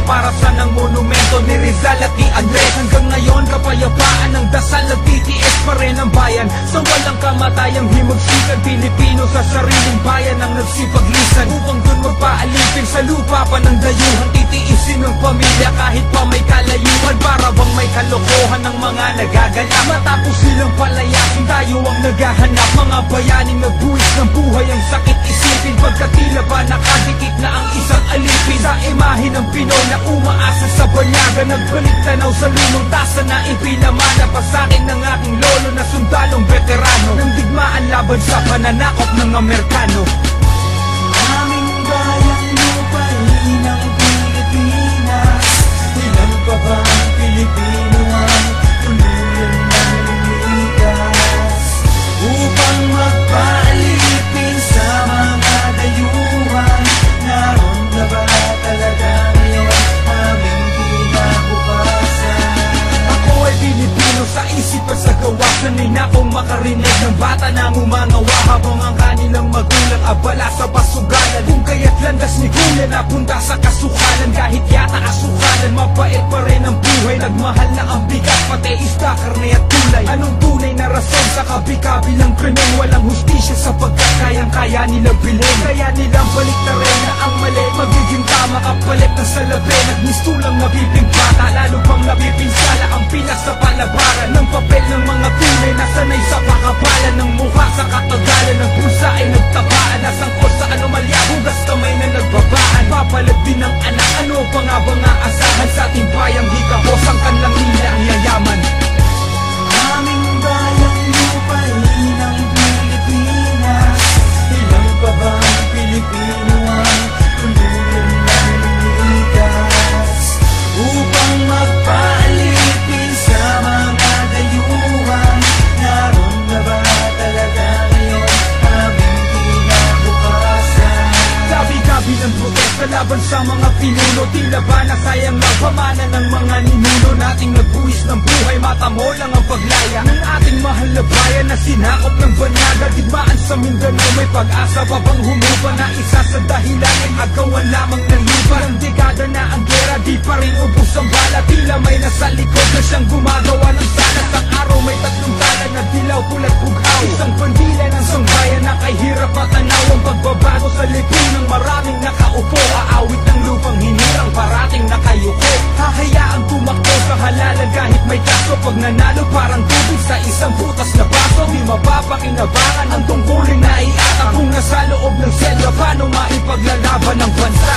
para sa ng monumento ni Rizal at ni Andres. Hanggang ngayon kapayapaan ang dasal, nagtitiis pa rin ang bayan sa walang kamatayang himagsikan. Pilipino sa sariling bayan ang nagsipaglisan upang dun magpaalipin sa lupa pa ng dayuhan. Titiisin ng pamilya kahit pa may kalayuan, para bang may kalokohan ng mga nagaganap. Matapos silang palayasin, tayo ang naghahanap. Mga bayaning nagbuwis ng buhay, ang sakit isipin pagkat tila ba nakadikit na ang isang alipin sa imahe ng Pinoy na umaasa sa banyaga. Nagbalik tanaw sa lumang tasa na ipinamana pa sa akin ng aking lolo na sundalong veterano ng digmaan laban sa pananakop ng Amerikano. Aming bayang lupain ng Pilipinas, ilan pa ba ang Pilipino ang tuluyan ng lumikas upang magpaalipin sa mga dayuhan? Naroon na ba talaga ngayon aming kinabukasan? Ako ay Pilipino sa isip at sa gawa. Sanay na akong makarinig ng bata na umangawa habang ang kanilang magulang abala sa pasugalan. Kung kaya't landas ni kuya napunta sa kasukalan, kahit yata asukalan, mabait pa rin ang buhay. Nagmahal na ang bigat, pati isda, karne at tulay. Anong tunay na rason sa kabi-kabi ng krimen? Walang hustisya sapagkat kayang-kaya nilang bilhin. Kaya nilang baliktarin na ang mali magiging tama, kapalit na salabi. Nagmistulang nabibigbata, lalo pang nabipinsala ang pilas sa palabaran ng papel ng mga tunay na sanay sa pakapalan ng mukha sa katagalan. Ng pusa ay nagtabaan, nasangkot sa anomalya, hugas kamay na nagbabaan. Papalag din ng anak, ano pa nga bang aasahan sa ating bayang hikahos ang kanlang nila ang yayaman. Aming bayang lupain ng Pilipinas, ilan pa ba ang Pilipino ang tuluyan ng lumikas upang magpaalipin sa mga dayuhan? Naroon na ba talaga ngayon aming kinabukasan? Gabi-gabi ng protesta laban sa mga pinuno, tila ba nasayang lang pamana ng mga ninuno nating nagbuwis ng buhay. Mata mo lang ang paglaya ng ating mahal na bayan na sinakop ng banyaga. Digmaan sa Mindanao, may pag-asa pa bang humupa na isa sa dahilan ay agawan lamang ng lupa. Ng dekada na ang gera, di pa rin ubos ang bala. Tila may nasa likod na siyang gumagawa ng sanas. Ang araw may tatlong tala na dilaw, pulat, bughaw. Isang bandila ng sangbayan na kay hirap matanaw. Ang pagbabago sa lipunan ng maraming nakaupo, aawit ng lupang hinirang parating nakayuko. Hahayaang tumakbo sa halalan kahit may kaso. Pag nanalo parang tubig sa isang butas na baso. Di mapapakinabangan ang tungkulin na iata. Kung nasa loob ng selva, paano maipaglalaban ng bansa?